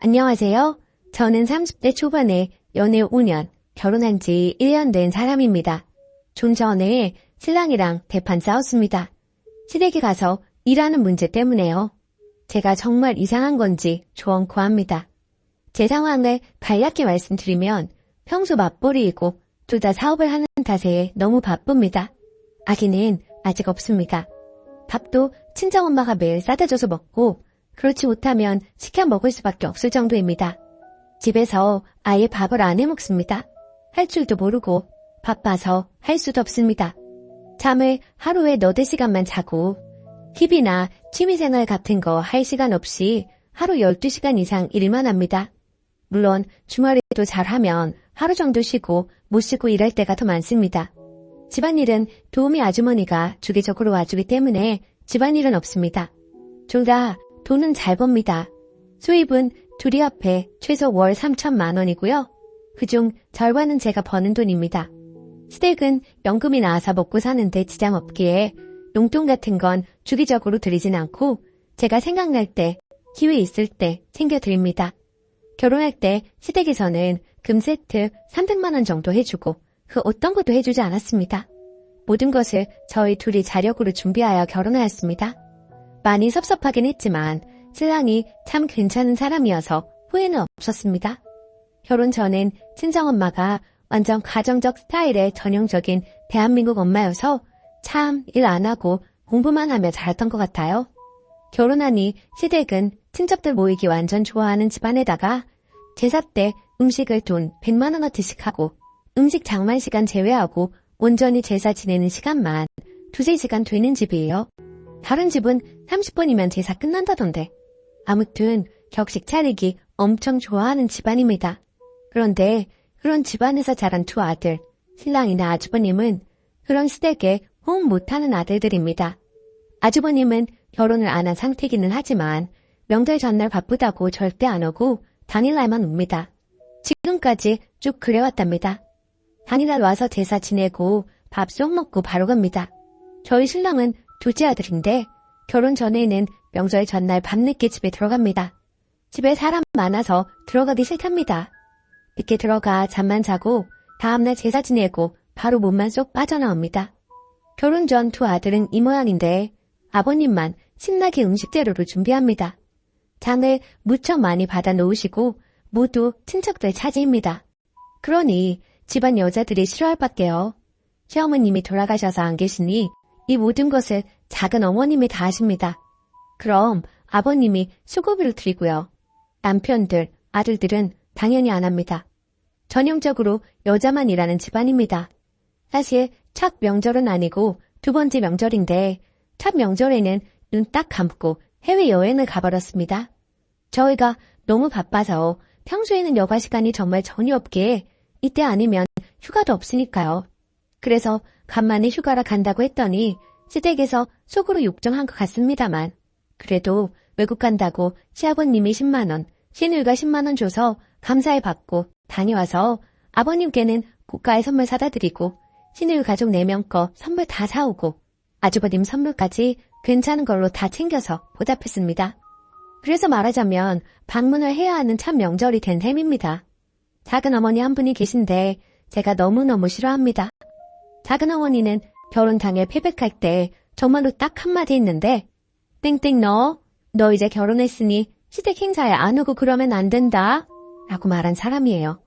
안녕하세요. 저는 30대 초반에 연애 5년, 결혼한 지 1년 된 사람입니다. 좀 전에 신랑이랑 대판 싸웠습니다. 시댁에 가서 일하는 문제 때문에요. 제가 정말 이상한 건지 조언 구합니다. 제 상황을 간략히 말씀드리면 평소 맞벌이이고 둘 다 사업을 하는 탓에 너무 바쁩니다. 아기는 아직 없습니다. 밥도 친정엄마가 매일 싸다 줘서 먹고 그렇지 못하면 시켜 먹을 수밖에 없을 정도입니다. 집에서 아예 밥을 안 해 먹습니다. 할 줄도 모르고 바빠서 할 수도 없습니다. 잠을 하루에 너댓 시간만 자고 TV나 취미생활 같은 거 할 시간 없이 하루 12시간 이상 일만 합니다. 물론 주말에도 잘하면 하루 정도 쉬고 못 쉬고 일할 때가 더 많습니다. 집안일은 도우미 아주머니가 주기적으로 와주기 때문에 집안일은 없습니다. 둘 다 돈은 잘 법니다. 수입은 둘이 합해 최소 월 3천만 원이고요. 그중 절반은 제가 버는 돈입니다. 시댁은 연금이 나와서 먹고 사는데 지장 없기에 용돈 같은 건 주기적으로 드리진 않고 제가 생각날 때, 기회 있을 때 챙겨드립니다. 결혼할 때 시댁에서는 금 세트 300만 원 정도 해주고 그 어떤 것도 해주지 않았습니다. 모든 것을 저희 둘이 자력으로 준비하여 결혼하였습니다. 많이 섭섭하긴 했지만 신랑이 참 괜찮은 사람이어서 후회는 없었습니다. 결혼 전엔 친정엄마가 완전 가정적 스타일의 전형적인 대한민국 엄마여서 참 일 안 하고 공부만 하며 잘했던 것 같아요. 결혼하니 시댁은 친척들 모이기 완전 좋아하는 집안에다가 제사 때 음식을 돈 100만 원어치씩 하고 음식 장만 시간 제외하고 온전히 제사 지내는 시간만 2-3시간 되는 집이에요. 다른 집은 30분이면 제사 끝난다던데. 아무튼 격식 차리기 엄청 좋아하는 집안입니다. 그런데 그런 집안에서 자란 두 아들, 신랑이나 아주버님은 그런 시댁에 호응 못하는 아들들입니다. 아주버님은 결혼을 안 한 상태기는 하지만 명절 전날 바쁘다고 절대 안 오고 당일날만 옵니다. 지금까지 쭉 그래왔답니다. 당일날 와서 제사 지내고 밥 쏙 먹고 바로 갑니다. 저희 신랑은 둘째 아들인데 결혼 전에는 명절 전날 밤늦게 집에 들어갑니다. 집에 사람 많아서 들어가기 싫답니다. 늦게 들어가 잠만 자고 다음날 제사 지내고 바로 몸만 쏙 빠져나옵니다. 결혼 전 두 아들은 이 모양인데 아버님만 신나게 음식 재료를 준비합니다. 장을 무척 많이 받아 놓으시고 모두 친척들 차지입니다. 그러니 집안 여자들이 싫어할 밖에요. 시어머님이 돌아가셔서 안 계시니 이 모든 것을 작은 어머님이 다 하십니다. 그럼 아버님이 수고비를 드리고요. 남편들, 아들들은 당연히 안 합니다. 전형적으로 여자만 일하는 집안입니다. 사실 첫 명절은 아니고 두 번째 명절인데 첫 명절에는 눈 딱 감고 해외여행을 가버렸습니다. 저희가 너무 바빠서 평소에는 여가 시간이 정말 전혀 없기에 이때 아니면 휴가도 없으니까요. 그래서 간만에 휴가라 간다고 했더니 시댁에서 속으로 욕정한 것 같습니다만 그래도 외국 간다고 시아버님이 10만 원, 시누이가 10만 원 줘서 감사히 받고 다녀와서 아버님께는 고가의 선물 사다 드리고 시누이 가족 4명 거 선물 다 사오고 아주버님 선물까지 괜찮은 걸로 다 챙겨서 보답했습니다. 그래서 말하자면 방문을 해야 하는 참 명절이 된 셈입니다. 작은 어머니 한 분이 계신데 제가 너무너무 싫어합니다. 작은 어머니는 결혼 당일 패백할 때 정말로 딱 한마디 했는데 땡땡 너 이제 결혼했으니 시댁 행사에 안 오고 그러면 안 된다 라고 말한 사람이에요.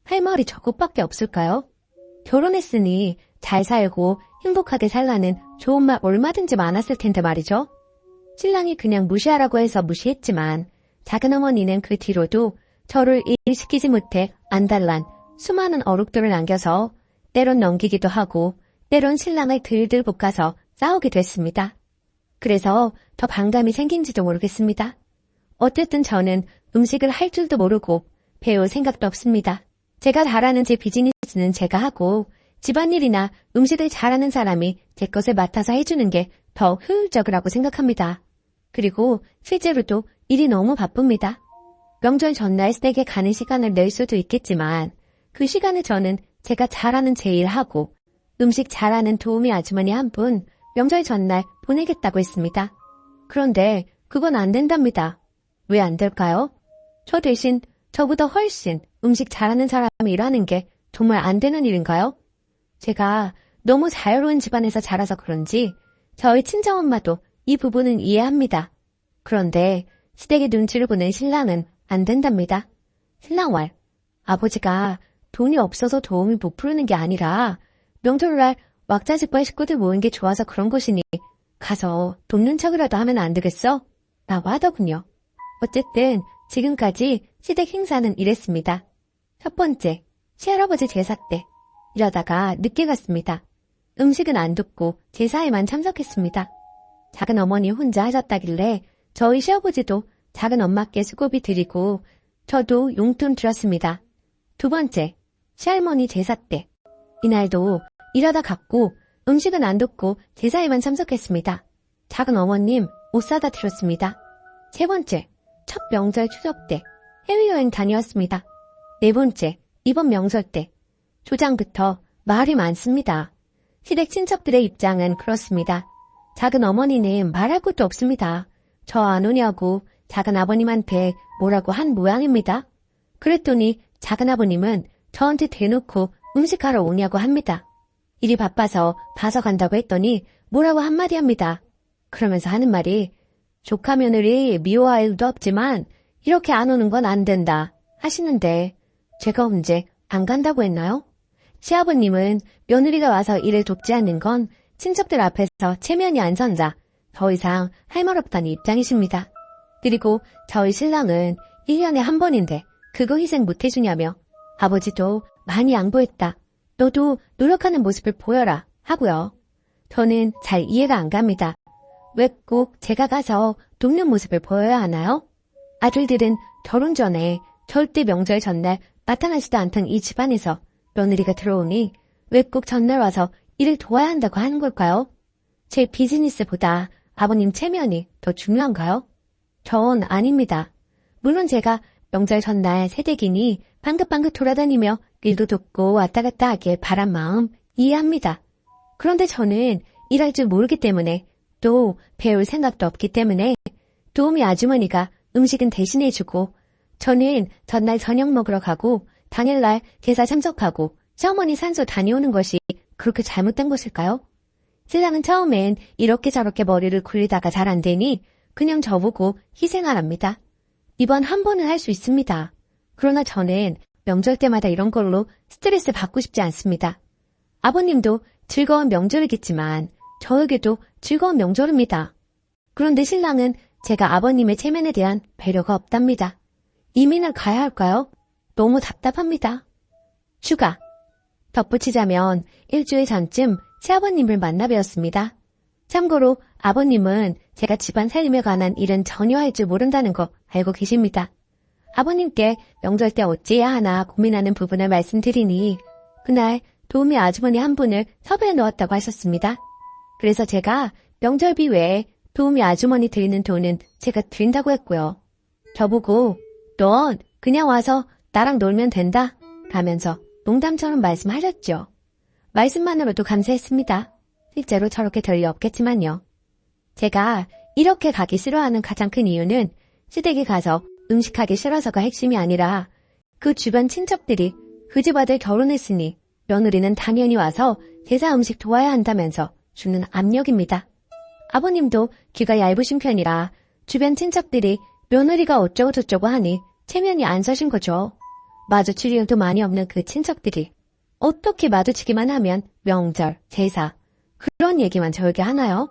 할 말이 저것밖에 없을까요? 결혼했으니 잘 살고 행복하게 살라는 좋은 말 얼마든지 많았을 텐데 말이죠. 신랑이 그냥 무시하라고 해서 무시했지만 작은 어머니는 그 뒤로도 저를 일시키지 못해 안달난 수많은 어록들을 남겨서 때론 넘기기도 하고 때론 신랑을 들들 볶아서 싸우기도 했습니다. 그래서 더 반감이 생긴지도 모르겠습니다. 어쨌든 저는 음식을 할 줄도 모르고 배울 생각도 없습니다. 제가 잘하는 제 비즈니스는 제가 하고 집안일이나 음식을 잘하는 사람이 제 것을 맡아서 해주는 게 더 효율적이라고 생각합니다. 그리고 실제로도 일이 너무 바쁩니다. 명절 전날 시댁에 가는 시간을 낼 수도 있겠지만 그 시간에 저는 제가 잘하는 제 일하고 음식 잘하는 도우미 아주머니 한 분 명절 전날 보내겠다고 했습니다. 그런데 그건 안 된답니다. 왜 안 될까요? 저 대신 저보다 훨씬 음식 잘하는 사람이 일하는 게 정말 안 되는 일인가요? 제가 너무 자유로운 집안에서 자라서 그런지 저희 친정엄마도 이 부분은 이해합니다. 그런데 시댁의 눈치를 보는 신랑은 안 된답니다. 신랑 왈, 아버지가 돈이 없어서 도움이 못 부르는 게 아니라 명절날 왁자지껄 식구들 모은 게 좋아서 그런 것이니 가서 돕는 척이라도 하면 안 되겠어? 라고 하더군요. 어쨌든 지금까지 시댁 행사는 이랬습니다. 첫 번째, 시할아버지 제사 때 이러다가 늦게 갔습니다. 음식은 안 돕고 제사에만 참석했습니다. 작은 어머니 혼자 하셨다길래 저희 시아버지도 작은 엄마께 수고비 드리고 저도 용돈 드렸습니다. 두 번째, 시할머니 제사 때 이날도 일하다 갔고 음식은 안 돕고 제사에만 참석했습니다. 작은 어머님 옷 사다 드렸습니다. 세 번째, 첫 명절 추석 때 해외여행 다녀왔습니다. 네 번째, 이번 명절 때 조장부터 말이 많습니다. 시댁 친척들의 입장은 그렇습니다. 작은 어머니는 말할 것도 없습니다. 저 안 오냐고 작은 아버님한테 뭐라고 한 모양입니다. 그랬더니 작은 아버님은 저한테 대놓고 음식하러 오냐고 합니다. 일이 바빠서 봐서 간다고 했더니 뭐라고 한마디 합니다. 그러면서 하는 말이 조카 며느리 미워할 일도 없지만 이렇게 안 오는 건 안 된다 하시는데 제가 언제 안 간다고 했나요? 시아버님은 며느리가 와서 일을 돕지 않는 건 친척들 앞에서 체면이 안 선자 더 이상 할 말 없다는 입장이십니다. 그리고 저희 신랑은 1년에 한 번인데 그거 희생 못 해주냐며 아버지도 많이 양보했다. 너도 노력하는 모습을 보여라 하고요. 저는 잘 이해가 안 갑니다. 왜 꼭 제가 가서 돕는 모습을 보여야 하나요? 아들들은 결혼 전에 절대 명절 전날 나타나지도 않던 이 집안에서 며느리가 들어오니 왜 꼭 전날 와서 일을 도와야 한다고 하는 걸까요? 제 비즈니스보다 아버님 체면이 더 중요한가요? 전 아닙니다. 물론 제가 명절 전날 새댁이니 방긋방긋 돌아다니며 일도 돕고 왔다 갔다 하길 바란 마음 이해합니다. 그런데 저는 일할 줄 모르기 때문에 또 배울 생각도 없기 때문에 도우미 아주머니가 음식은 대신해주고 저는 전날 저녁 먹으러 가고 당일날 제사 참석하고 시어머니 산소 다녀오는 것이 그렇게 잘못된 것일까요? 신랑은 처음엔 이렇게 저렇게 머리를 굴리다가 잘 안 되니 그냥 저보고 희생하랍니다. 이번 한 번은 할 수 있습니다. 그러나 저는 명절 때마다 이런 걸로 스트레스 받고 싶지 않습니다. 아버님도 즐거운 명절이겠지만 저에게도 즐거운 명절입니다. 그런데 신랑은 제가 아버님의 체면에 대한 배려가 없답니다. 이민을 가야 할까요? 너무 답답합니다. 휴가. 덧붙이자면 일주일 전쯤 시아버님을 만나 뵈었습니다. 참고로 아버님은 제가 집안 살림에 관한 일은 전혀 할 줄 모른다는 거 알고 계십니다. 아버님께 명절 때 어찌해야 하나 고민하는 부분을 말씀드리니 그날 도우미 아주머니 한 분을 섭외해 놓았다고 하셨습니다. 그래서 제가 명절비 외에 도우미 아주머니 드리는 돈은 제가 드린다고 했고요. 저보고 넌 그냥 와서 나랑 놀면 된다 라면서 농담처럼 말씀하셨죠. 말씀만으로도 감사했습니다. 실제로 저렇게 될 리 없겠지만요. 제가 이렇게 가기 싫어하는 가장 큰 이유는 시댁에 가서 음식하기 싫어서가 핵심이 아니라 그 주변 친척들이 그 집 아들 결혼했으니 며느리는 당연히 와서 제사 음식 도와야 한다면서 주는 압력입니다. 아버님도 귀가 얇으신 편이라 주변 친척들이 며느리가 어쩌고 저쩌고 하니 체면이 안 서신 거죠. 마주칠 일도 많이 없는 그 친척들이 어떻게 마주치기만 하면 명절, 제사 그런 얘기만 저에게 하나요?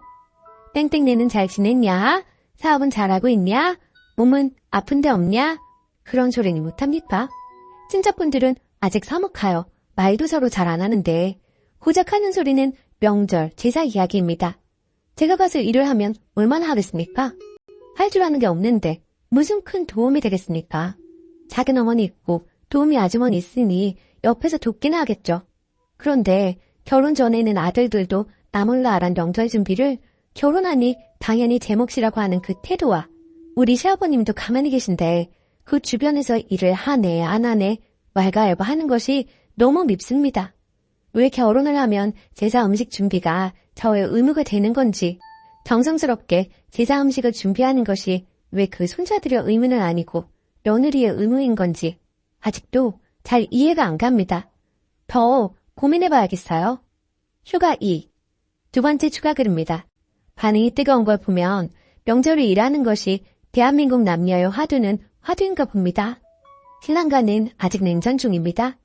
땡땡네는 잘 지냈냐? 사업은 잘하고 있냐? 몸은 아픈 데 없냐? 그런 소리는 못합니까? 친척분들은 아직 서먹하여 말도 서로 잘 안 하는데 고작 하는 소리는 명절, 제사 이야기입니다. 제가 가서 일을 하면 얼마나 하겠습니까? 할 줄 아는 게 없는데 무슨 큰 도움이 되겠습니까? 작은 어머니 있고 도우미 아주머니 있으니 옆에서 돕기는 하겠죠. 그런데 결혼 전에는 아들들도 나 몰라 안 한 명절 준비를 결혼하니 당연히 제 몫이라고 하는 그 태도와 우리 시아버님도 가만히 계신데 그 주변에서 일을 하네 안 하네 왈가왈부 하는 것이 너무 밉습니다. 왜 결혼을 하면 제사 음식 준비가 저의 의무가 되는 건지 정성스럽게 제사 음식을 준비하는 것이 왜 그 손자들의 의무는 아니고 며느리의 의무인 건지 아직도 잘 이해가 안 갑니다. 더 고민해봐야겠어요. 휴가 2. 두 번째 추가 글입니다. 반응이 뜨거운 걸 보면 명절을 일하는 것이 대한민국 남녀의 화두는 화두인가 봅니다. 신랑과는 아직 냉전 중입니다.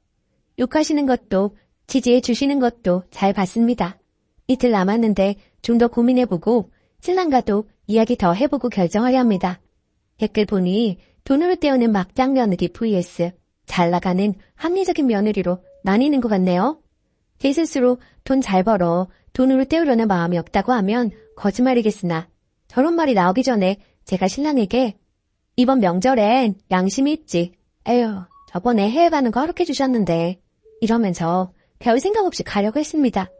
욕하시는 것도 지지해 주시는 것도 잘 봤습니다. 이틀 남았는데 좀 더 고민해보고 신랑과도 이야기 더 해보고 결정하려 합니다. 댓글 보니 돈으로 때우는 막장 며느리 vs 잘 나가는 합리적인 며느리로 나뉘는 것 같네요. 제 스스로 돈 잘 벌어 돈으로 때우려는 마음이 없다고 하면 거짓말이겠으나 저런 말이 나오기 전에 제가 신랑에게 이번 명절엔 양심이 있지. 에휴, 저번에 해외 가는 거 허락해 주셨는데 이러면서 별 생각 없이 가려고 했습니다.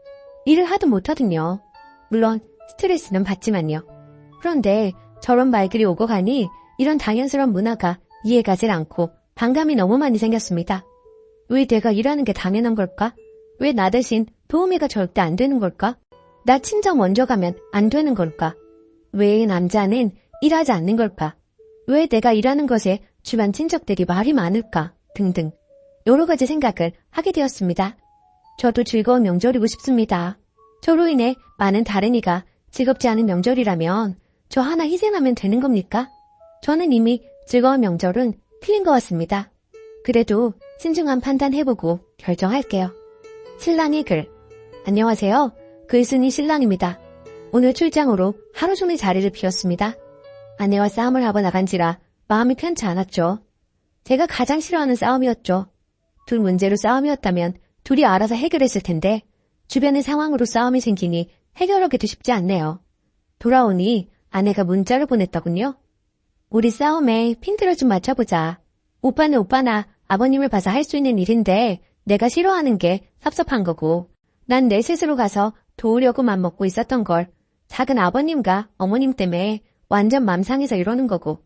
일을 하도 못하더군요. 물론 스트레스는 받지만요. 그런데 저런 말들이 오고 가니 이런 당연스러운 문화가 이해가질 않고 반감이 너무 많이 생겼습니다. 왜 내가 일하는 게 당연한 걸까? 왜 나 대신 도우미가 절대 안 되는 걸까? 나 친정 먼저 가면 안 되는 걸까? 왜 남자는 일하지 않는 걸까? 왜 내가 일하는 것에 주변 친척들이 말이 많을까? 등등 여러 가지 생각을 하게 되었습니다. 저도 즐거운 명절이고 싶습니다. 저로 인해 많은 다른 이가 즐겁지 않은 명절이라면 저 하나 희생하면 되는 겁니까? 저는 이미 즐거운 명절은 틀린 것 같습니다. 그래도 신중한 판단해보고 결정할게요. 신랑의 글. 안녕하세요. 글쓴이 신랑입니다. 오늘 출장으로 하루 종일 자리를 비웠습니다. 아내와 싸움을 하고 나간지라 마음이 편치 않았죠. 제가 가장 싫어하는 싸움이었죠. 둘 문제로 싸움이었다면 둘이 알아서 해결했을 텐데 주변의 상황으로 싸움이 생기니 해결하기도 쉽지 않네요. 돌아오니 아내가 문자를 보냈더군요. 우리 싸움에 핀트를 좀 맞춰보자. 오빠는 오빠나 아버님을 봐서 할 수 있는 일인데 내가 싫어하는 게 섭섭한 거고 난 내 스스로 가서 도우려고 맘먹고 있었던 걸 작은 아버님과 어머님 때문에 완전 맘 상해서 이러는 거고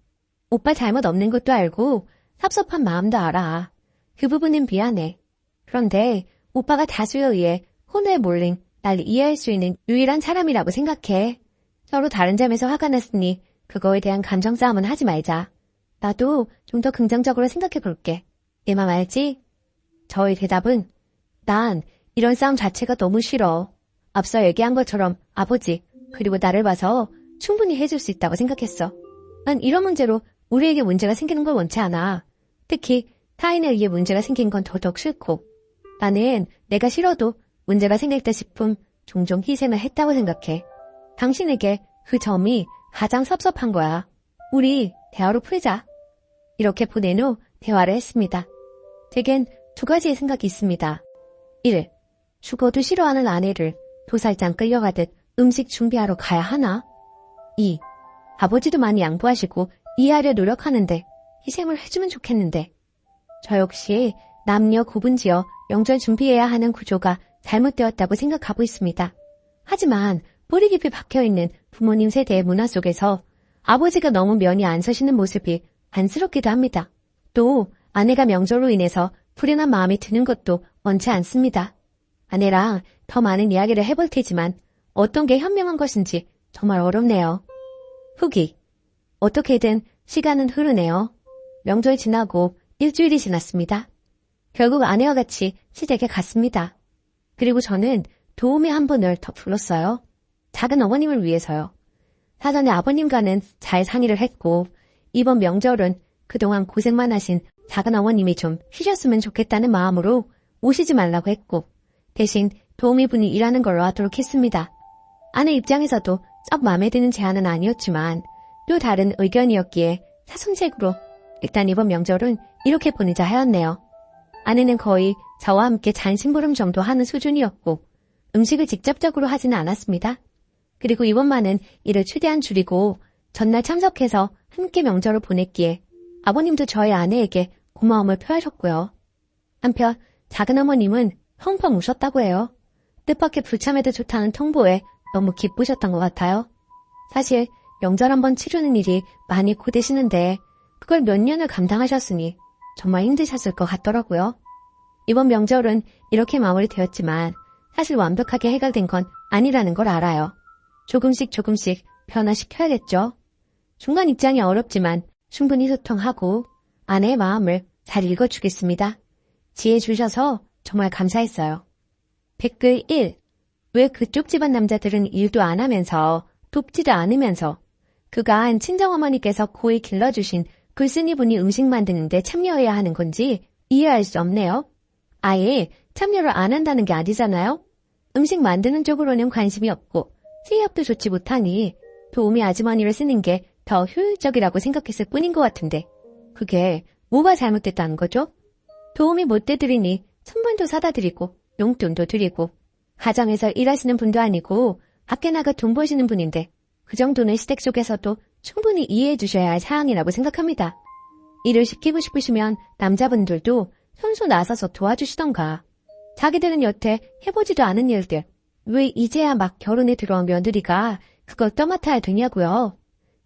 오빠 잘못 없는 것도 알고 섭섭한 마음도 알아. 그 부분은 미안해. 그런데 오빠가 다수에 의해 혼외에 몰린 날 이해할 수 있는 유일한 사람이라고 생각해. 서로 다른 점에서 화가 났으니 그거에 대한 감정 싸움은 하지 말자. 나도 좀 더 긍정적으로 생각해 볼게. 내 맘 알지? 저의 대답은 난 이런 싸움 자체가 너무 싫어. 앞서 얘기한 것처럼 아버지 그리고 나를 봐서 충분히 해줄 수 있다고 생각했어. 난 이런 문제로 우리에게 문제가 생기는 걸 원치 않아. 특히 타인에 의해 문제가 생긴 건 더더욱 싫고 나는 내가 싫어도 문제가 생길 때 싶음 종종 희생을 했다고 생각해. 당신에게 그 점이 가장 섭섭한 거야. 우리 대화로 풀자. 이렇게 보낸 후 대화를 했습니다. 제겐 두 가지의 생각이 있습니다. 1. 죽어도 싫어하는 아내를 도살장 끌려가듯 음식 준비하러 가야 하나? 2. 아버지도 많이 양보하시고 이해하려 노력하는데 희생을 해주면 좋겠는데 저 역시 남녀 구분지어 명절 준비해야 하는 구조가 잘못되었다고 생각하고 있습니다. 하지만 뿌리 깊이 박혀있는 부모님 세대의 문화 속에서 아버지가 너무 면이 안 서시는 모습이 안쓰럽기도 합니다. 또 아내가 명절로 인해서 불행한 마음이 드는 것도 원치 않습니다. 아내랑 더 많은 이야기를 해볼 테지만 어떤 게 현명한 것인지 정말 어렵네요. 후기. 어떻게든 시간은 흐르네요. 명절이 지나고 일주일이 지났습니다. 결국 아내와 같이 시댁에 갔습니다. 그리고 저는 도우미 한 분을 더 불렀어요. 작은 어머님을 위해서요. 사전에 아버님과는 잘 상의를 했고 이번 명절은 그동안 고생만 하신 작은 어머님이 좀 쉬셨으면 좋겠다는 마음으로 오시지 말라고 했고 대신 도우미분이 일하는 걸로 하도록 했습니다. 아내 입장에서도 썩 마음에 드는 제안은 아니었지만 또 다른 의견이었기에 사선책으로 일단 이번 명절은 이렇게 보내자 하였네요. 아내는 거의 저와 함께 잔심부름 정도 하는 수준이었고 음식을 직접적으로 하지는 않았습니다. 그리고 이번만은 일을 최대한 줄이고 전날 참석해서 함께 명절을 보냈기에 아버님도 저희 아내에게 고마움을 표하셨고요. 한편 작은 어머님은 펑펑 우셨다고 해요. 뜻밖의 불참해도 좋다는 통보에 너무 기쁘셨던 것 같아요. 사실 명절 한번 치르는 일이 많이 고되시는데 그걸 몇 년을 감당하셨으니 정말 힘드셨을 것 같더라고요. 이번 명절은 이렇게 마무리되었지만 사실 완벽하게 해결된 건 아니라는 걸 알아요. 조금씩 변화시켜야겠죠. 중간 입장이 어렵지만 충분히 소통하고 아내의 마음을 잘 읽어주겠습니다. 지혜 주셔서 정말 감사했어요. 댓글 1. 왜 그쪽 집안 남자들은 일도 안 하면서 돕지도 않으면서 그가 한 친정어머니께서 고이 길러주신 글쓴이 분이 음식 만드는데 참여해야 하는 건지 이해할 수 없네요. 아예 참여를 안 한다는 게 아니잖아요. 음식 만드는 쪽으로는 관심이 없고 수입도 좋지 못하니 도우미 아주머니를 쓰는 게 더 효율적이라고 생각했을 뿐인 것 같은데 그게 뭐가 잘못됐다는 거죠? 도우미 못 대드리니 선물도 사다 드리고 용돈도 드리고 가정에서 일하시는 분도 아니고 밖에 나가 돈 버시는 분인데 그 정도는 시댁 속에서도 충분히 이해해 주셔야 할 사항이라고 생각합니다. 일을 시키고 싶으시면 남자분들도 손수 나서서 도와주시던가. 자기들은 여태 해보지도 않은 일들 왜 이제야 막 결혼에 들어온 며느리가 그걸 떠맡아야 되냐고요.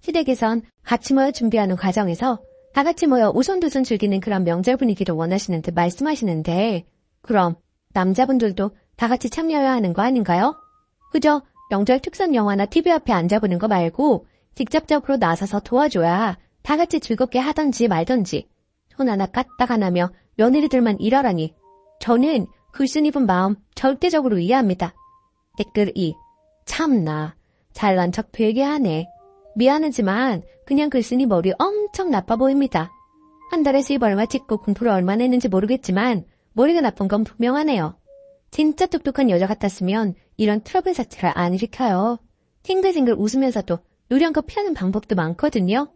시댁에선 같이 모여 준비하는 과정에서 다 같이 모여 오손도손 즐기는 그런 명절 분위기를 원하시는 듯 말씀하시는데 그럼 남자분들도 다 같이 참여해야 하는 거 아닌가요? 그저 명절 특선 영화나 TV 앞에 앉아보는 거 말고 직접적으로 나서서 도와줘야 다 같이 즐겁게 하던지 말던지 손 하나 까딱 안 하며 며느리들만 일하라니 저는 글쓴이 분 마음 절대적으로 이해합니다. 댓글 2. 참나 잘난 척 되게 하네. 미안하지만 그냥 글쓴이 머리 엄청 나빠 보입니다. 한 달에 수입 얼마 찍고 공부를 얼마나 했는지 모르겠지만 머리가 나쁜 건 분명하네요. 진짜 똑똑한 여자 같았으면 이런 트러블 자체를 안 일으켜요. 싱글싱글 웃으면서도 요령껏 피하는 방법도 많거든요.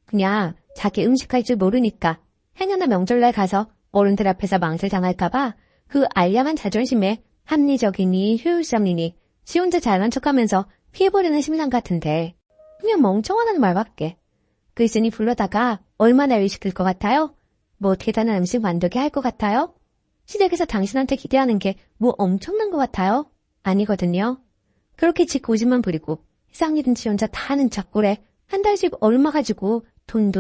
그냥 자기 음식할 줄 모르니까 행여나 명절날 가서 어른들 앞에서 망설 당할까봐 그 알량한 자존심에 합리적이니 효율성이니 지 혼자 잘난 척하면서 피해버리는 심상 같은데 그냥 멍청하다는 말밖에. 글쓴이 불러다가 얼마나 일 시킬 것 같아요? 뭐 대단한 음식 만들게 할 것 같아요? 시댁에서 당신한테 기대하는 게 뭐 엄청난 것 같아요? 아니거든요. 그렇게 지 고집만 부리고 세상일은 지 혼자 다 하는 척고래 한 달씩 얼마 가지고 돈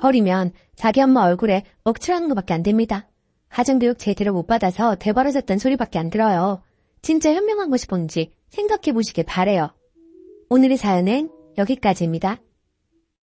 버리면 자기 엄마 얼굴에 억칠하는 것밖에 안 됩니다. 가정교육 제대로 못 받아서 대버려졌단 소리밖에 안 들어요. 진짜 현명한 것이 뭔지 생각해 보시길 바래요. 오늘의 사연은 여기까지입니다.